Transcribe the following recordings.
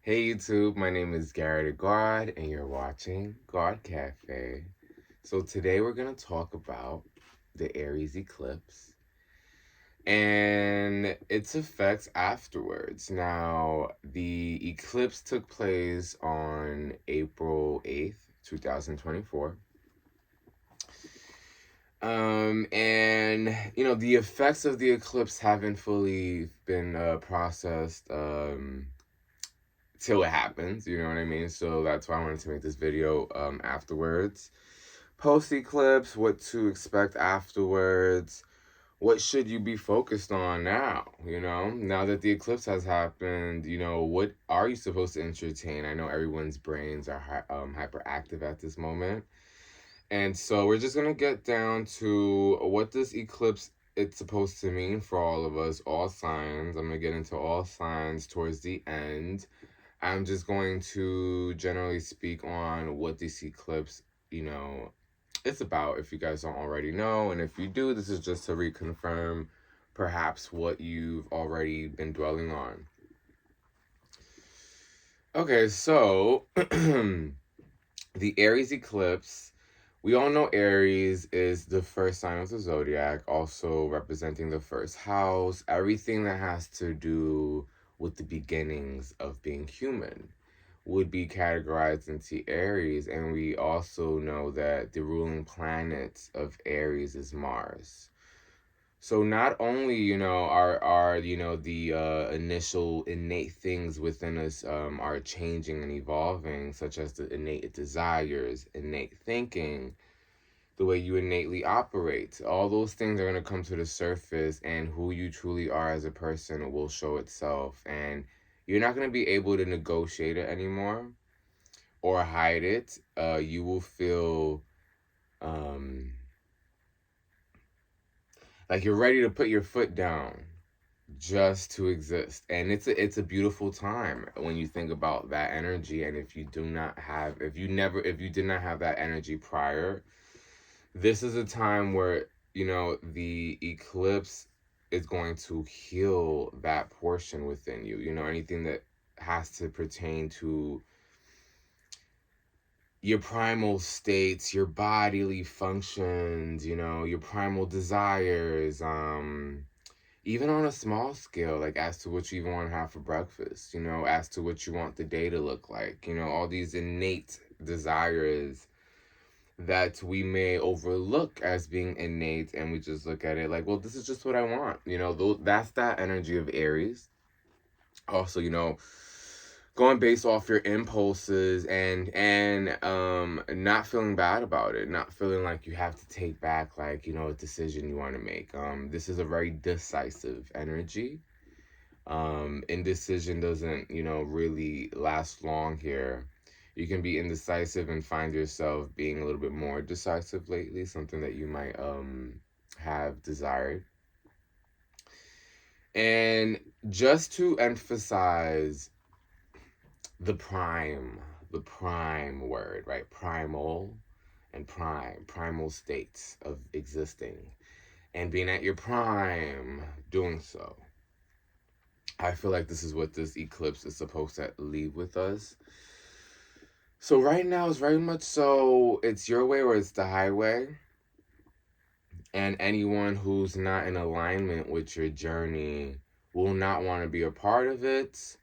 Hey YouTube, my name is Gawd, and you're watching Gawd Cafe. So today we're going to talk about the Aries Eclipse and its effects afterwards. Now, the eclipse took place on April 8th, 2024. The effects of the eclipse haven't fully been processed till it happens, you know what I mean? So that's why I wanted to make this video afterwards. Post eclipse, what to expect afterwards, what should you be focused on now, now that the eclipse has happened, what are you supposed to entertain? I know everyone's brains are hyperactive at this moment. And so we're just going to get down to what this eclipse it's supposed to mean for all of us, all signs. I'm going to get into all signs towards the end. I'm just going to generally speak on what this eclipse, it's about, if you guys don't already know. And if you do, this is just to reconfirm perhaps what you've already been dwelling on. Okay, so the Aries eclipse, we all know Aries is the first sign of the zodiac, also representing the first house, everything that has to do with the beginnings of being human would be categorized into Aries. And we also know that the ruling planet of Aries is Mars. So not only, are the initial innate things within us are changing and evolving, such as the innate desires, innate thinking, the way you innately operate. All those things are going to come to the surface, and who you truly are as a person will show itself. And you're not going to be able to negotiate it anymore or hide it. You will feel like you're ready to put your foot down just to exist. And it's a beautiful time when you think about that energy. And if you did not have that energy prior, this is a time where, the eclipse is going to heal that portion within you. Anything that has to pertain to your primal states, your bodily functions, your primal desires, even on a small scale, like as to what you even want to have for breakfast, as to what you want the day to look like, all these innate desires that we may overlook as being innate, and we just look at it like, well, this is just what I want. That's that energy of Aries. Also, going based off your impulses, and not feeling bad about it, not feeling like you have to take back, like, a decision you want to make. This is a very decisive energy. Indecision doesn't, really last long here. You can be indecisive and find yourself being a little bit more decisive lately, something that you might have desired. And just to emphasize the prime word, right? Primal and primal states of existing and being at your prime, doing so. I feel like this is what this eclipse is supposed to leave with us. So right now is very much so, it's your way or it's the highway. And anyone who's not in alignment with your journey will not want to be a part of it,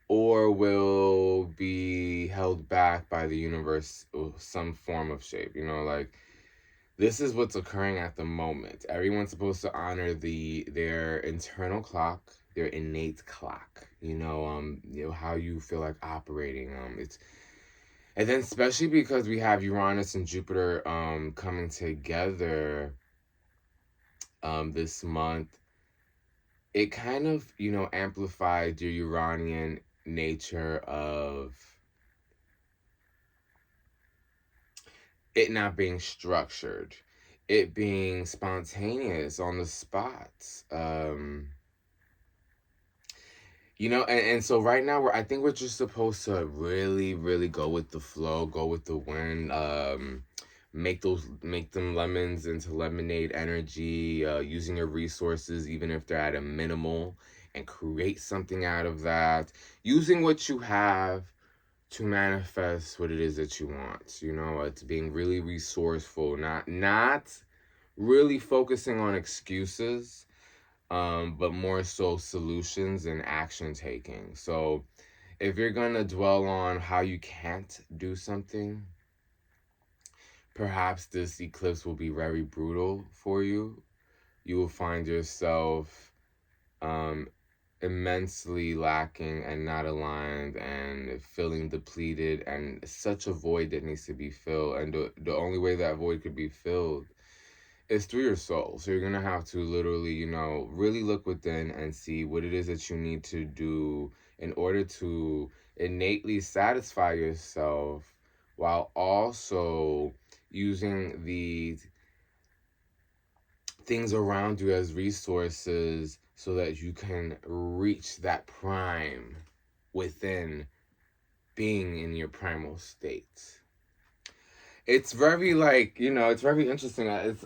or will be held back by the universe or some form of shape. Like, this is what's occurring at the moment. Everyone's supposed to honor their internal clock, their innate clock. How you feel like operating. And then especially because we have Uranus and Jupiter coming together this month, it kind of, amplified your Uranian nature of it not being structured, it being spontaneous on the spot. And so right now I think we're just supposed to really, really go with the flow, go with the wind, make them lemons into lemonade energy, using your resources, even if they're at a minimal, and create something out of that, using what you have to manifest what it is that you want. You know, it's being really resourceful, not really focusing on excuses, but more so solutions and action taking. So if you're gonna dwell on how you can't do something, perhaps this eclipse will be very brutal for you. You will find yourself um, immensely lacking and not aligned and feeling depleted, and such a void that needs to be filled. And the only way that void could be filled is through your soul. So you're going to have to literally, you know, really look within and see what it is that you need to do in order to innately satisfy yourself, while also using the things around you as resources so that you can reach that prime within being in your primal state. It's very, like, you know, it's very interesting. It's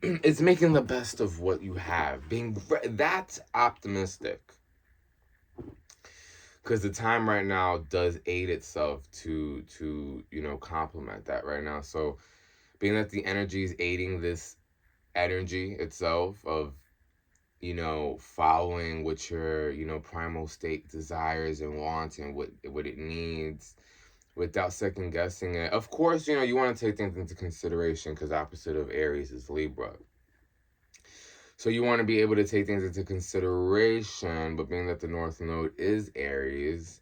it's making the best of what you have, being that optimistic, because the time right now does aid itself to you know, complement that right now. So being that the energy is aiding this energy itself of, you know, following what your, you know, primal state desires and wants and what it needs, without second guessing it. Of course, you know, you want to take things into consideration, because opposite of Aries is Libra. So you want to be able to take things into consideration, but being that the North Node is Aries,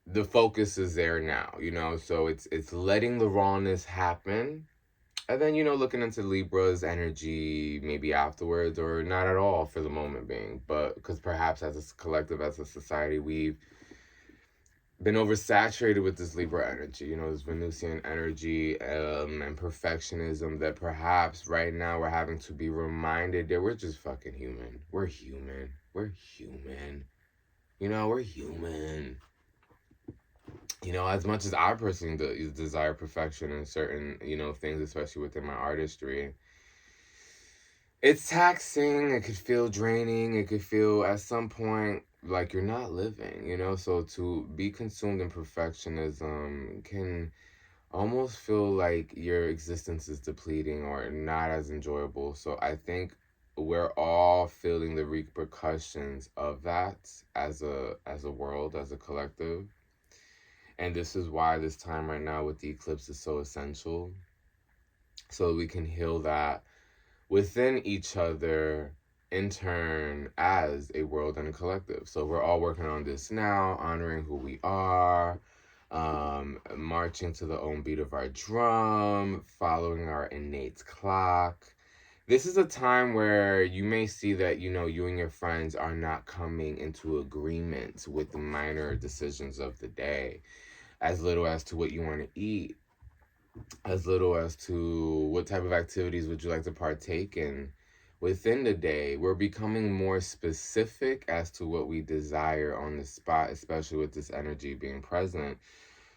the focus is there now, you know. So it's letting the rawness happen, and then, you know, looking into Libra's energy maybe afterwards, or not at all for the moment being. But because perhaps as a collective, as a society, we've been oversaturated with this Libra energy, you know, this Venusian energy, and perfectionism, that perhaps right now we're having to be reminded that we're just fucking human. We're human. We're human. You know, we're human. You know, as much as I personally desire perfection in certain, you know, things, especially within my artistry, it's taxing. It could feel draining. It could feel at some point like you're not living, you know? So to be consumed in perfectionism can almost feel like your existence is depleting or not as enjoyable. So I think we're all feeling the repercussions of that as a world, as a collective. And this is why this time right now with the eclipse is so essential. So we can heal that within each other in turn as a world and a collective. So we're all working on this now, honoring who we are, marching to the own beat of our drum, following our innate clock. This is a time where you may see that, you know, you and your friends are not coming into agreement with the minor decisions of the day, as little as to what you want to eat, as little as to what type of activities would you like to partake in within the day. We're becoming more specific as to what we desire on the spot, especially with this energy being present.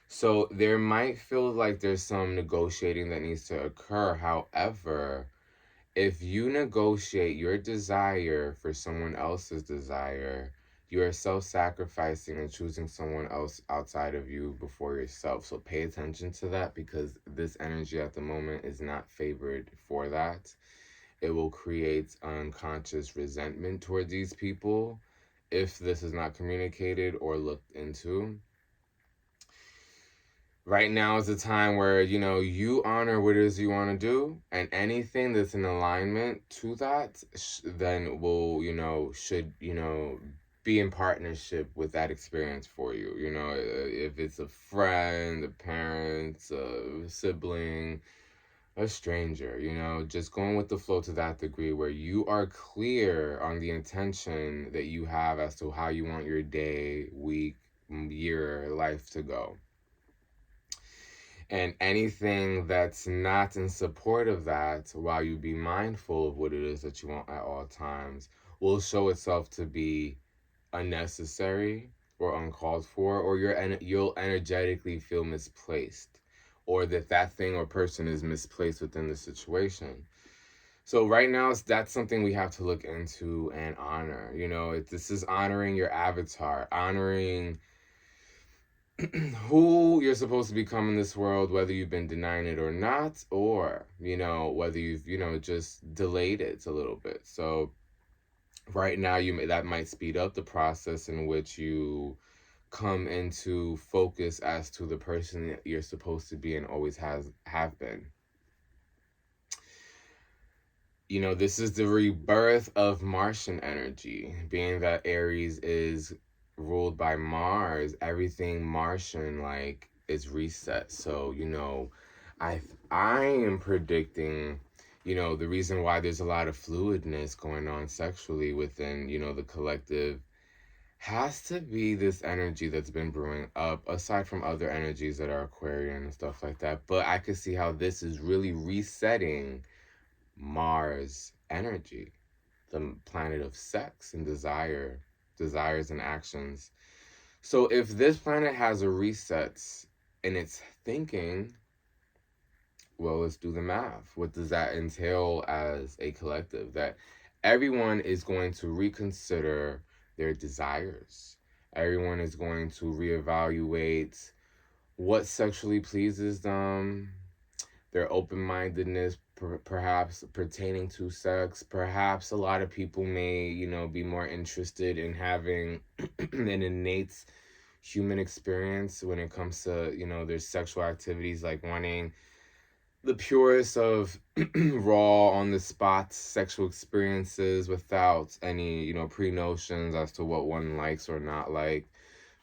So there might feel like there's some negotiating that needs to occur. However, if you negotiate your desire for someone else's desire, you are self-sacrificing and choosing someone else outside of you before yourself. So pay attention to that, because this energy at the moment is not favored for that. It will create unconscious resentment toward these people if this is not communicated or looked into. Right now is the time where, you know, you honor what it is you want to do, and anything that's in alignment to that then will, you know, should, you know, be in partnership with that experience for you. You know, if it's a friend, a parent, a sibling, a stranger, you know, just going with the flow to that degree where you are clear on the intention that you have as to how you want your day, week, year, life to go. And anything that's not in support of that, while you be mindful of what it is that you want at all times, will show itself to be unnecessary or uncalled for, or you'll energetically feel misplaced, or that thing or person is misplaced within the situation. So right now, that's something we have to look into and honor. This is honoring your avatar, honoring who you're supposed to become in this world, whether you've been denying it or not, or, whether you've, just delayed it a little bit. So right now, that might speed up the process in which you come into focus as to the person that you're supposed to be and always have been. This is the rebirth of Martian energy. Being that Aries is ruled by Mars, everything Martian is reset. So, I am predicting, the reason why there's a lot of fluidness going on sexually within, the collective has to be this energy that's been brewing up, aside from other energies that are Aquarian and stuff like that. But I could see how this is really resetting Mars energy, the planet of sex and desires and actions. So if this planet has a reset in its thinking, well, let's do the math. What does that entail as a collective? That everyone is going to reconsider their desires. Everyone is going to reevaluate what sexually pleases them, their open-mindedness, perhaps pertaining to sex. Perhaps a lot of people may, be more interested in having an innate human experience when it comes to, their sexual activities, like wanting the purest of raw, on the spot sexual experiences without any, pre-notions as to what one likes or not like.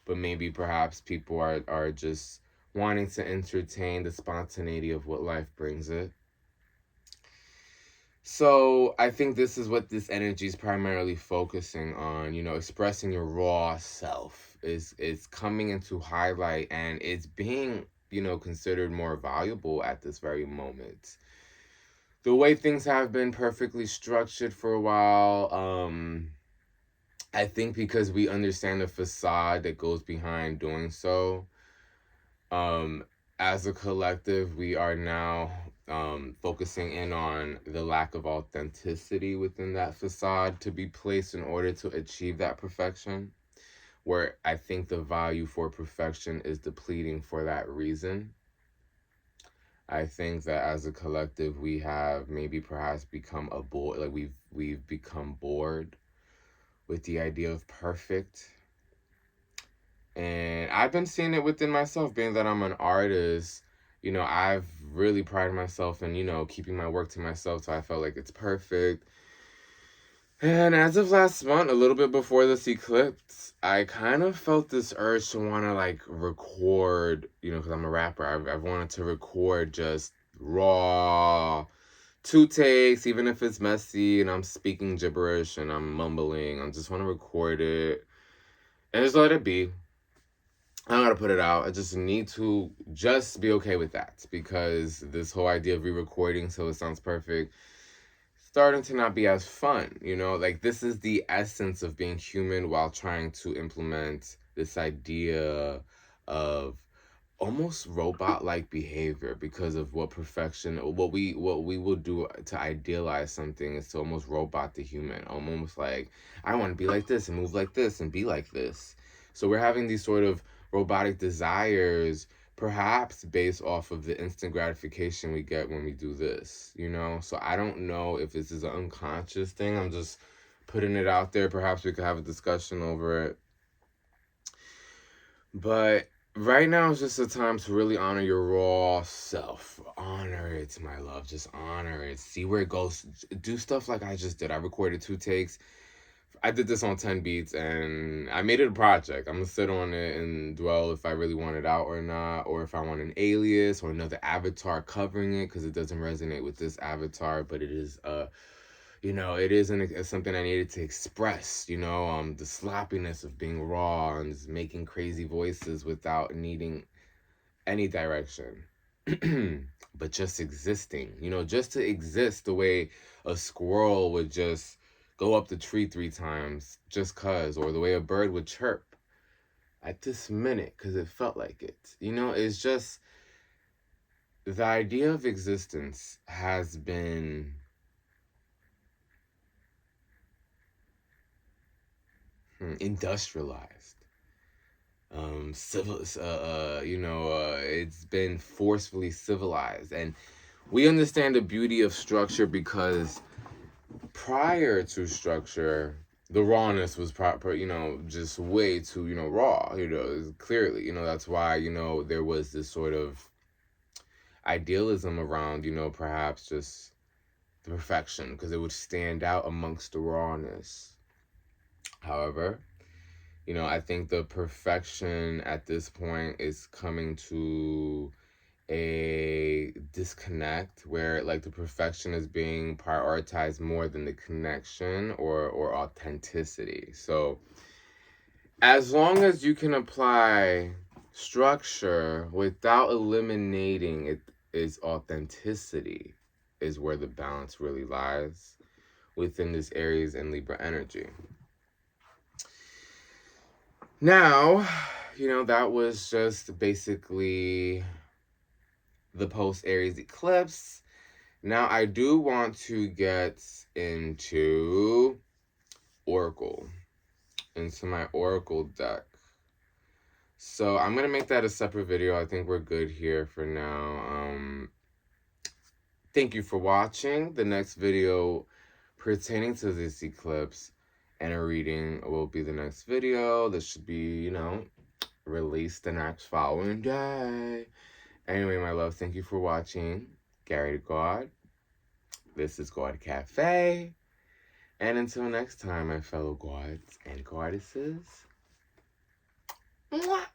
But maybe perhaps people are just wanting to entertain the spontaneity of what life brings it. So I think this is what this energy is primarily focusing on, expressing your raw self is coming into highlight, and it's being, considered more valuable at this very moment. The way things have been perfectly structured for a while, I think because we understand the facade that goes behind doing so, as a collective, we are now focusing in on the lack of authenticity within that facade to be placed in order to achieve that perfection, where I think the value for perfection is depleting for that reason. I think that as a collective, we have maybe perhaps become a bored, like we've become bored with the idea of perfect. And I've been seeing it within myself, being that I'm an artist. I've really prided myself in, keeping my work to myself, so I felt like it's perfect. And as of last month, a little bit before this eclipse, I kind of felt this urge to want to record, because I'm a rapper. I've wanted to record just raw 2 takes, even if it's messy and I'm speaking gibberish and I'm mumbling. I just want to record it and just let it be. I don't gotta put it out. I just need to just be okay with that, because this whole idea of re-recording so it sounds perfect starting to not be as fun. This is the essence of being human while trying to implement this idea of almost robot-like behavior, because of what perfection, what we will do to idealize something is to almost robot the human, almost like, I want to be like this and move like this and be like this. So we're having these sort of robotic desires, perhaps based off of the instant gratification we get when we do this. So I don't know if this is an unconscious thing. I'm just putting it out there. Perhaps we could have a discussion over it. But right now is just a time to really honor your raw self. Honor it, my love. Just honor it. See where it goes. Do stuff like I just did. I recorded 2 takes. I did this on 10 beats, and I made it a project. I'm going to sit on it and dwell if I really want it out or not, or if I want an alias or another avatar covering it, because it doesn't resonate with this avatar, but it is it isn't something I needed to express, the sloppiness of being raw and just making crazy voices without needing any direction. But just existing, just to exist the way a squirrel would just go up the tree 3 times just cuz, or the way a bird would chirp at this minute because it felt like it. It's just the idea of existence has been industrialized. It's been forcefully civilized. And we understand the beauty of structure because prior to structure, the rawness was proper, just way too, raw, clearly, that's why, there was this sort of idealism around, perhaps just the perfection, because it would stand out amongst the rawness. However, I think the perfection at this point is coming to a disconnect where like the perfection is being prioritized more than the connection or authenticity. So as long as you can apply structure without eliminating its authenticity is where the balance really lies within this Aries and Libra energy. Now, that was just basically the post-Aries eclipse. Now, I do want to get into my Oracle deck. So I'm going to make that a separate video. I think we're good here for now. Thank you for watching. The next video pertaining to this eclipse and a reading will be the next video. This should be, released the next following day. Anyway, my love, thank you for watching. Gary Gawd. This is Gawd Cafe. And until next time, my fellow Gawds and Goddesses. Mwah!